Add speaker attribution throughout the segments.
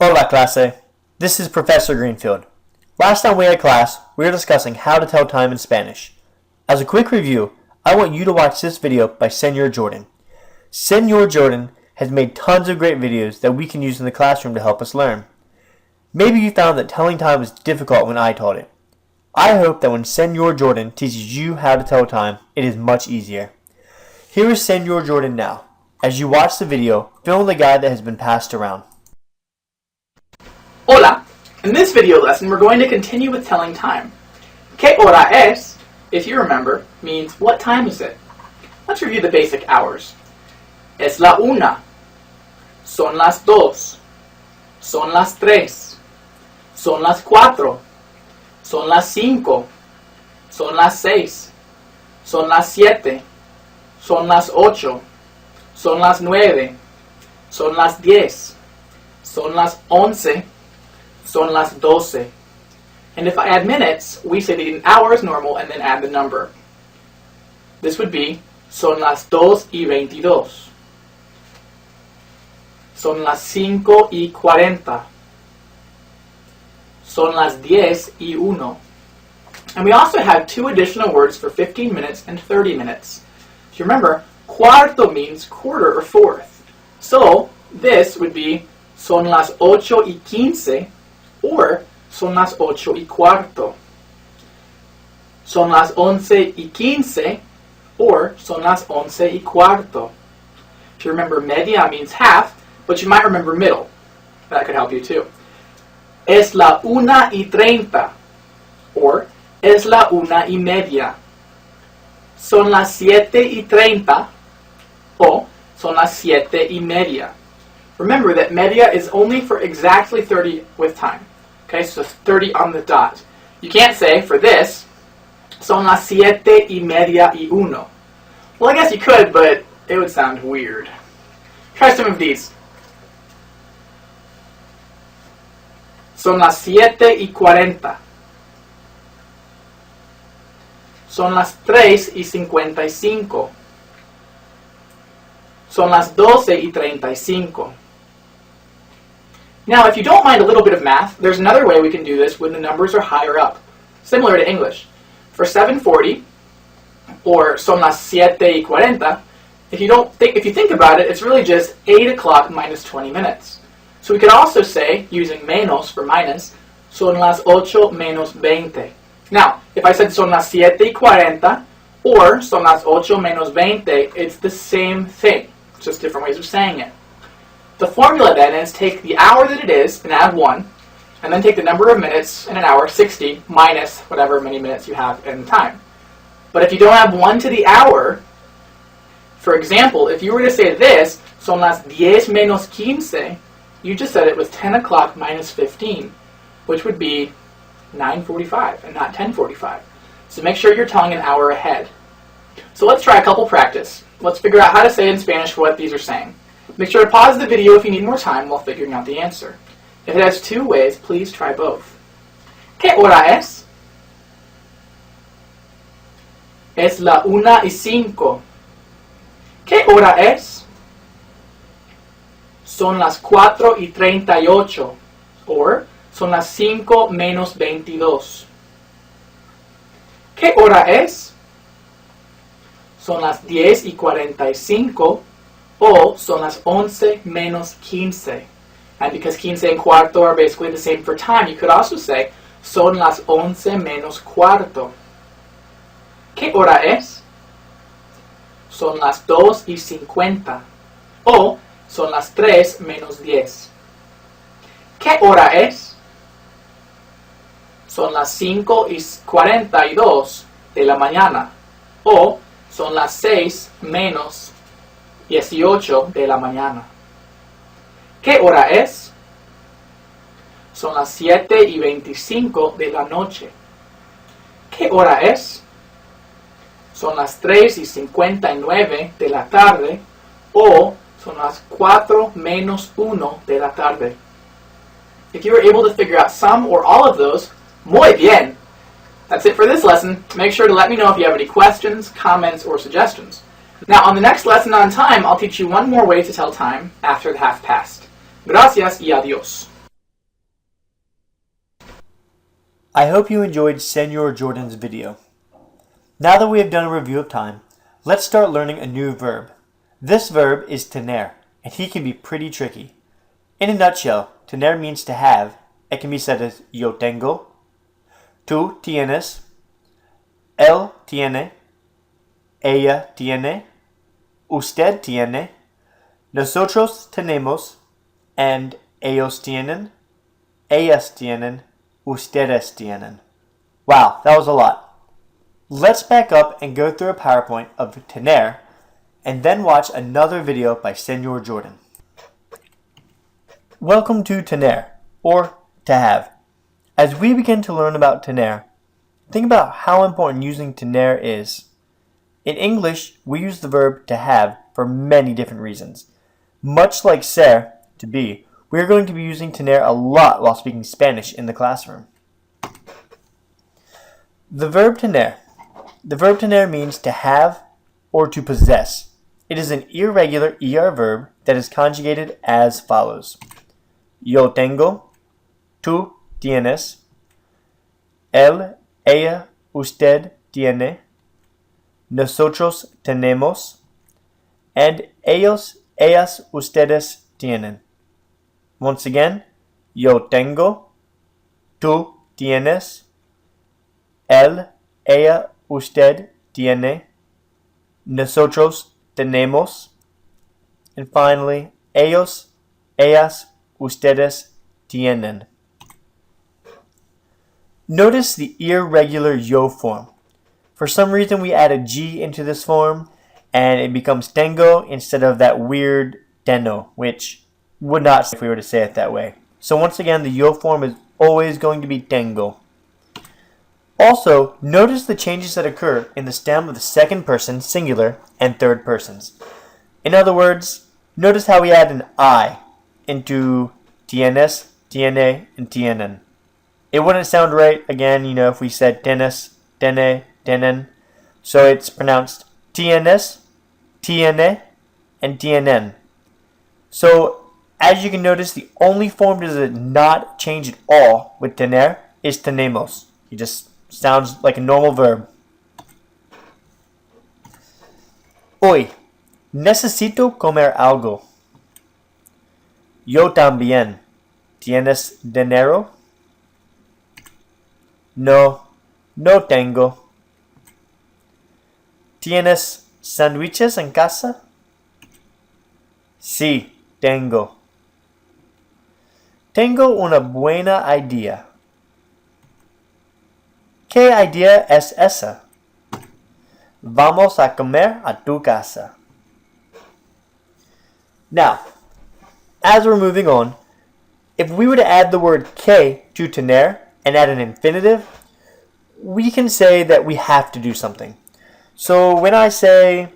Speaker 1: Hola, clase. This is Professor Greenfield. Last time we had class, we were discussing how to tell time in Spanish. As a quick review, I want you to watch this video by Senor Jordan. Senor Jordan has made tons of great videos that we can use in the classroom to help us learn. Maybe you found that telling time was difficult when I taught it. I hope that when Senor Jordan teaches you how to tell time, it is much easier. Here is Senor Jordan now. As you watch the video, fill in the guide that has been passed around.
Speaker 2: Hola! In this video lesson, we're going to continue with telling time. ¿Qué hora es, if you remember, means what time is it? Let's review the basic hours. Es la una. Son las dos. Son las tres. Son las cuatro. Son las cinco. Son las seis. Son las siete. Son las ocho. Son las nueve. Son las 10. Son las 11. Son las 12. And if I add minutes, we say that an hour is normal and then add the number. This would be son las 2:22. Son las 5:40. Son las 10:01. And we also have two additional words for 15 minutes and 30 minutes. If you remember, cuarto means quarter or fourth. So this would be son las 8:15 or son las 8:15. Son las 11:15 or son las 11:15. If you remember, media means half, but you might remember middle. That could help you too. Es la 1:30 or es la 1:30. Son las 7:30 o son las 7:30. Remember that media is only for exactly 30 with time. Okay, so 30 on the dot. You can't say, for this, son las 7:31. Well, I guess you could, but it would sound weird. Try some of these. Son las 7:40. Son las 3:55. Son las 12:35. Now, if you don't mind a little bit of math, there's another way we can do this when the numbers are higher up, similar to English. For 7:40, or son las 7:40, if you think about it, it's really just 8 o'clock minus 20 minutes. So we could also say, using menos for minus, son las 8 menos 20. Now, if I said son las 7:40 or son las 8 menos 20, it's the same thing. It's just different ways of saying it. The formula then is take the hour that it is and add 1, and then take the number of minutes in an hour, 60, minus whatever many minutes you have in time. But if you don't have 1 to the hour, for example, if you were to say this, son las 10 menos 15, you just said it was 10 o'clock minus 15, which would be 9:45 and not 10:45. So make sure you're telling an hour ahead. So let's try a couple practice. Let's figure out how to say in Spanish what these are saying. Make sure to pause the video if you need more time while figuring out the answer. If it has two ways, please try both. ¿Qué hora es? Es la 1:05. ¿Qué hora es? Son las 4:38. Or son las 5 menos 22. ¿Qué hora es? Son las 10:45 o son las 11 menos 15. And because 15 and cuarto are basically the same for time, you could also say son las 11 menos cuarto. ¿Qué hora es? Son las 2:50 o son las 3 menos 10. ¿Qué hora es? Son las 5:42 de la mañana o son las 6 menos 18 de la mañana. ¿Qué hora es? Son las 7:25 de la noche. ¿Qué hora es? Son las 3:59 de la tarde o son las 4 menos 1 de la tarde. If you were able to figure out some or all of those, muy bien! That's it for this lesson. Make sure to let me know if you have any questions, comments, or suggestions. Now, on the next lesson on time, I'll teach you one more way to tell time after the half past. Gracias y adiós.
Speaker 1: I hope you enjoyed Senor Jordan's video. Now that we have done a review of time, let's start learning a new verb. This verb is tener, and he can be pretty tricky. In a nutshell, tener means to have. It can be said as yo tengo, tú tienes, él tiene, ella tiene, usted tiene, nosotros tenemos, and ellos tienen, ellas tienen, ustedes tienen. Wow, that was a lot. Let's back up and go through a PowerPoint of tener and then watch another video by Senor Jordan. Welcome to tener, or to have. As we begin to learn about tener, think about how important using tener is. In English, we use the verb to have for many different reasons. Much like ser, to be, we are going to be using tener a lot while speaking Spanish in the classroom. The verb tener. The verb tener means to have or to possess. It is an irregular ER verb that is conjugated as follows. Yo tengo, tú tienes, él, ella, usted tiene, nosotros tenemos, and ellos, ellas, ustedes tienen. Once again, yo tengo, tú tienes, él, ella, usted tiene, nosotros tenemos, and finally, ellos, ellas, ustedes tienen. Notice the irregular yo form. For some reason we add a G into this form and it becomes tengo instead of that weird teno, which would not if we were to say it that way. So once again, the yo form is always going to be tengo. Also, notice the changes that occur in the stem of the second person, singular, and third persons. In other words, notice how we add an I into tienes, tiene, and tienen. It wouldn't sound right, again, if we said tienes, tiene, tienen. So it's pronounced tienes, tiene, and tienen. So, as you can notice, the only form that does not change at all with tener is tenemos. It just sounds like a normal verb. Hoy, necesito comer algo. Yo también. ¿Tienes dinero? No, no tengo. ¿Tienes sándwiches en casa? Sí, tengo. Tengo una buena idea. ¿Qué idea es esa? Vamos a comer a tu casa. Now, as we're moving on, if we were to add the word que to tener and add an infinitive, we can say that we have to do something. So when I say,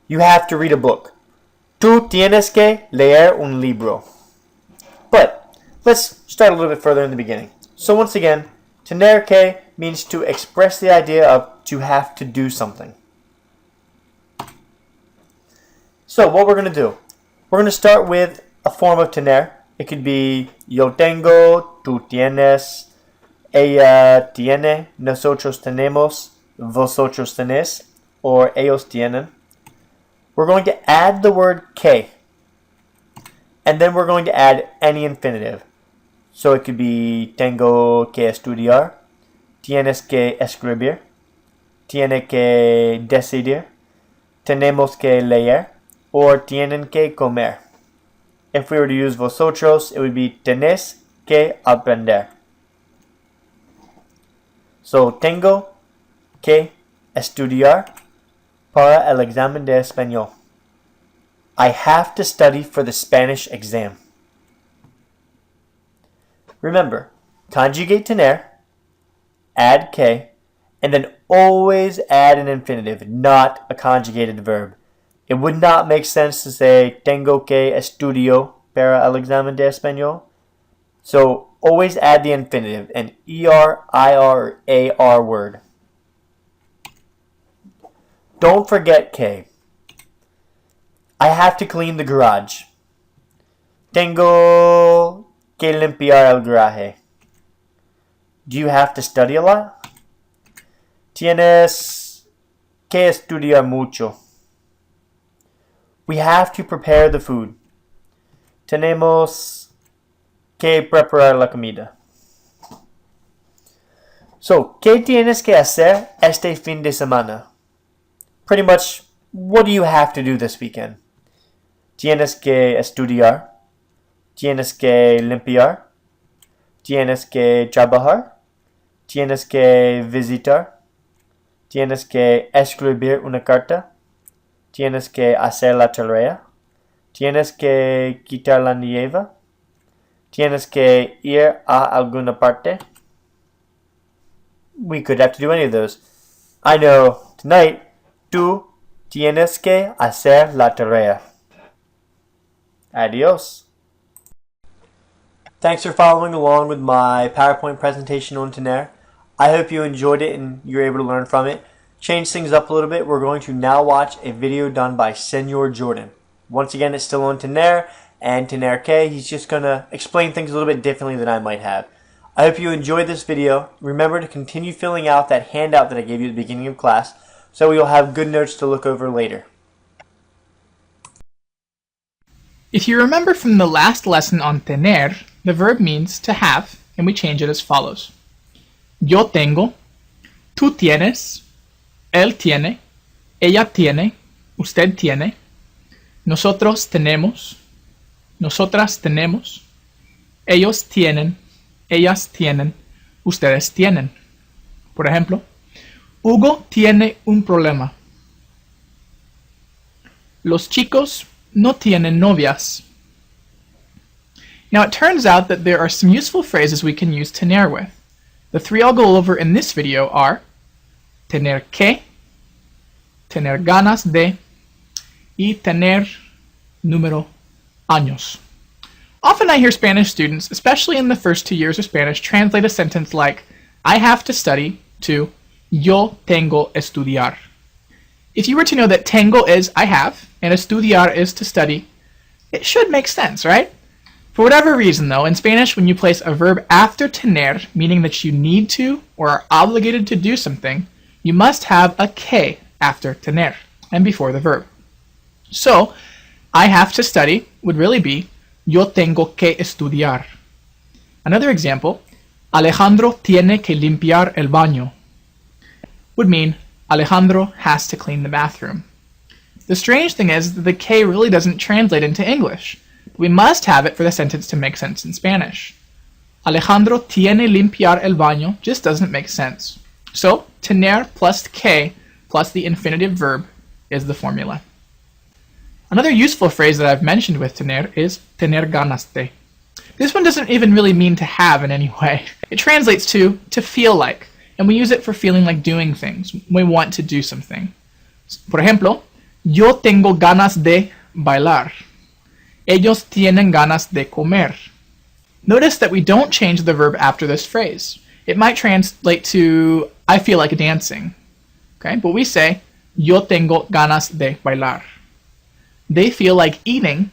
Speaker 1: you have to read a book, tú tienes que leer un libro. But let's start a little bit further in the beginning. So once again, tener que means to express the idea of to have to do something. So what we're going to do, we're going to start with a form of tener. It could be yo tengo, tú tienes, ella tiene, nosotros tenemos, vosotros tenés, or ellos tienen. We're going to add the word que, and then we're going to add any infinitive. So it could be tengo que estudiar, tienes que escribir, tiene que decidir, tenemos que leer, or tienen que comer. If we were to use vosotros, it would be tenés que aprender. So, tengo que estudiar para el examen de español. I have to study for the Spanish exam. Remember, conjugate tener, add que, and then always add an infinitive, not a conjugated verb. It would not make sense to say tengo que estudio para el examen de español. So always add the infinitive, an ER, IR, or AR word. Don't forget que. I have to clean the garage. Tengo que limpiar el garaje. Do you have to study a lot? Tienes que estudiar mucho. We have to prepare the food. Tenemos que preparar la comida. So, ¿qué tienes que hacer este fin de semana? Pretty much, what do you have to do this weekend? Tienes que estudiar. Tienes que limpiar. Tienes que trabajar. Tienes que visitar. Tienes que escribir una carta. Tienes que hacer la tarea. Tienes que quitar la nieve. Tienes que ir a alguna parte. We could have to do any of those. I know tonight, tú tienes que hacer la tarea. Adios. Thanks for following along with my PowerPoint presentation on Tener. I hope you enjoyed it and you're able to learn from it. Change things up a little bit. We're going to now watch a video done by Senor Jordan. Once again, it's still on Tener and Tener K. He's just going to explain things a little bit differently than I might have. I hope you enjoyed this video. Remember to continue filling out that handout that I gave you at the beginning of class so you'll have good notes to look over later.
Speaker 2: If you remember from the last lesson on tener, the verb means to have, and we change it as follows. Yo tengo, tú tienes, él tiene, ella tiene, usted tiene, nosotros tenemos, nosotras tenemos, ellos tienen, ellas tienen, ustedes tienen. Por ejemplo, Hugo tiene un problema. Los chicos no tienen novias. Now it turns out that there are some useful phrases we can use tener with. The three I'll go over in this video are tener que, tener ganas de, y tener número años. Often I hear Spanish students, especially in the first 2 years of Spanish, translate a sentence like, I have to study, to yo tengo estudiar. If you were to know that tengo is I have, and estudiar is to study, it should make sense, right? For whatever reason, though, in Spanish, when you place a verb after tener, meaning that you need to or are obligated to do something, you must have a que after tener and before the verb. So, I have to study would really be yo tengo que estudiar. Another example, Alejandro tiene que limpiar el baño, would mean Alejandro has to clean the bathroom. The strange thing is that the que really doesn't translate into English. We must have it for the sentence to make sense in Spanish. Alejandro tiene limpiar el baño just doesn't make sense. So, tener plus que plus the infinitive verb is the formula. Another useful phrase that I've mentioned with tener is tener ganas de. This one doesn't even really mean to have in any way. It translates to feel like, and we use it for feeling like doing things. We want to do something. Por ejemplo, yo tengo ganas de bailar. Ellos tienen ganas de comer. Notice that we don't change the verb after this phrase. It might translate to I feel like dancing. Okay, but we say yo tengo ganas de bailar. They feel like eating.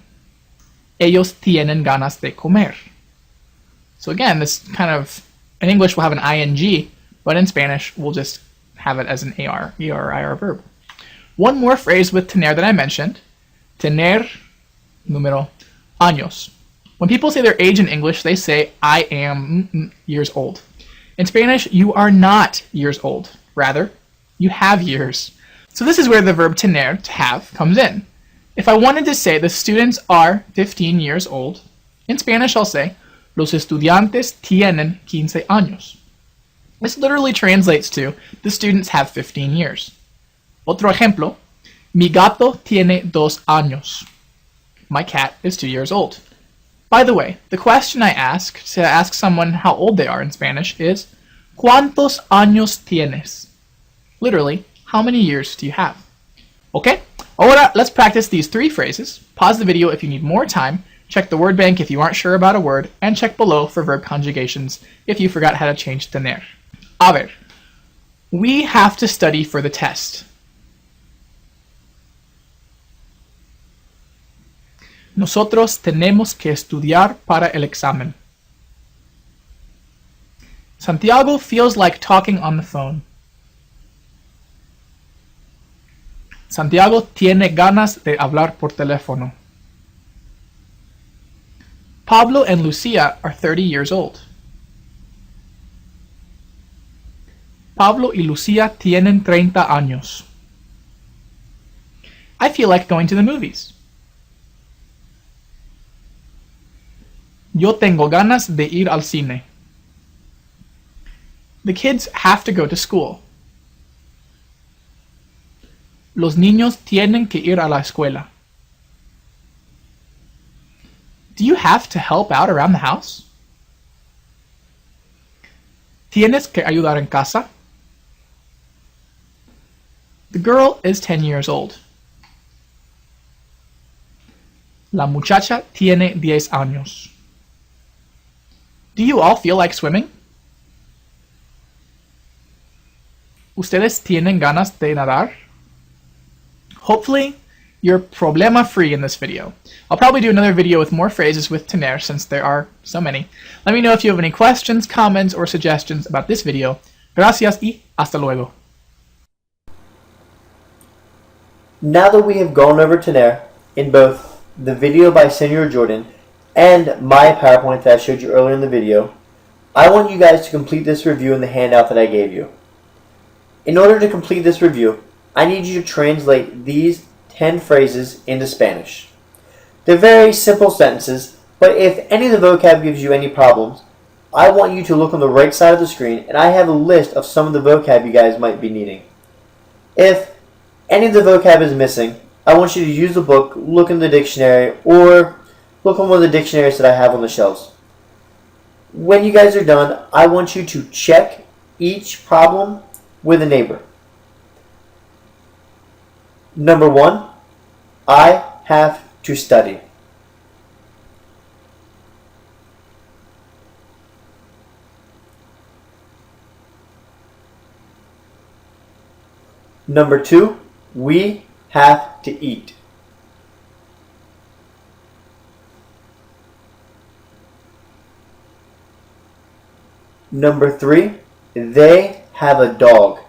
Speaker 2: Ellos tienen ganas de comer. So again, this kind of, in English we'll have an ing, but in Spanish we'll just have it as an AR, ER or IR verb. One more phrase with tener that I mentioned, tener número años. When people say their age in English, they say, I am years old. In Spanish, you are not years old. Rather, you have years. So this is where the verb tener, to have, comes in. If I wanted to say the students are 15 years old, in Spanish I'll say, los estudiantes tienen 15 años. This literally translates to, the students have 15 years. Otro ejemplo, mi gato tiene 2 años. My cat is 2 years old. By the way, the question I ask to ask someone how old they are in Spanish is, ¿Cuántos años tienes? Literally, how many years do you have? Okay, ahora let's practice these 3 phrases. Pause the video if you need more time, check the word bank if you aren't sure about a word, and check below for verb conjugations if you forgot how to change tener. A ver, we have to study for the test. Nosotros tenemos que estudiar para el examen. Santiago feels like talking on the phone. Santiago tiene ganas de hablar por teléfono. Pablo and Lucia are 30 years old. Pablo y Lucia tienen 30 años. I feel like going to the movies. Yo tengo ganas de ir al cine. The kids have to go to school. Los niños tienen que ir a la escuela. Do you have to help out around the house? ¿Tienes que ayudar en casa? The girl is 10 years old. La muchacha tiene 10 años. Do you all feel like swimming? ¿Ustedes tienen ganas de nadar? Hopefully, you're problema-free in this video. I'll probably do another video with more phrases with tener since there are so many. Let me know if you have any questions, comments, or suggestions about this video. Gracias y hasta luego.
Speaker 1: Now that we have gone over tener in both the video by Senor Jordan and my PowerPoint that I showed you earlier in the video, I want you guys to complete this review in the handout that I gave you. In order to complete this review, I need you to translate these 10 phrases into Spanish. They're very simple sentences, but if any of the vocab gives you any problems, I want you to look on the right side of the screen and I have a list of some of the vocab you guys might be needing. If any of the vocab is missing, I want you to use the book, look in the dictionary, or look on one of the dictionaries that I have on the shelves. When you guys are done, I want you to check each problem with a neighbor. Number 1, I have to study. Number 2, we have to eat. Number 3, they have a dog.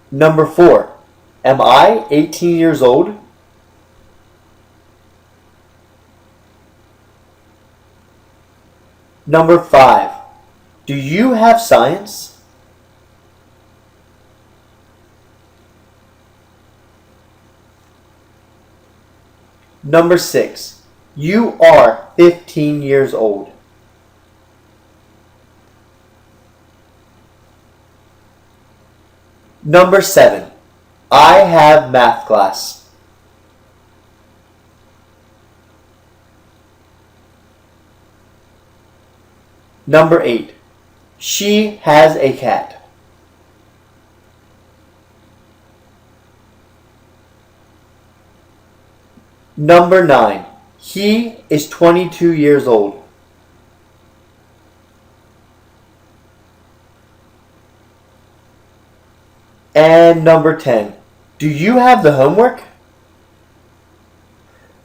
Speaker 1: Number 4, am I 18 years old? Number 5, do you have science? Number 6, you are 15 years old. Number 7, I have math class. Number 8, she has a cat. Number 9, he is 22 years old. And number 10, do you have the homework?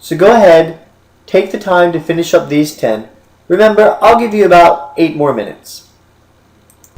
Speaker 1: So go ahead, take the time to finish up these 10. Remember, I'll give you about 8 more minutes.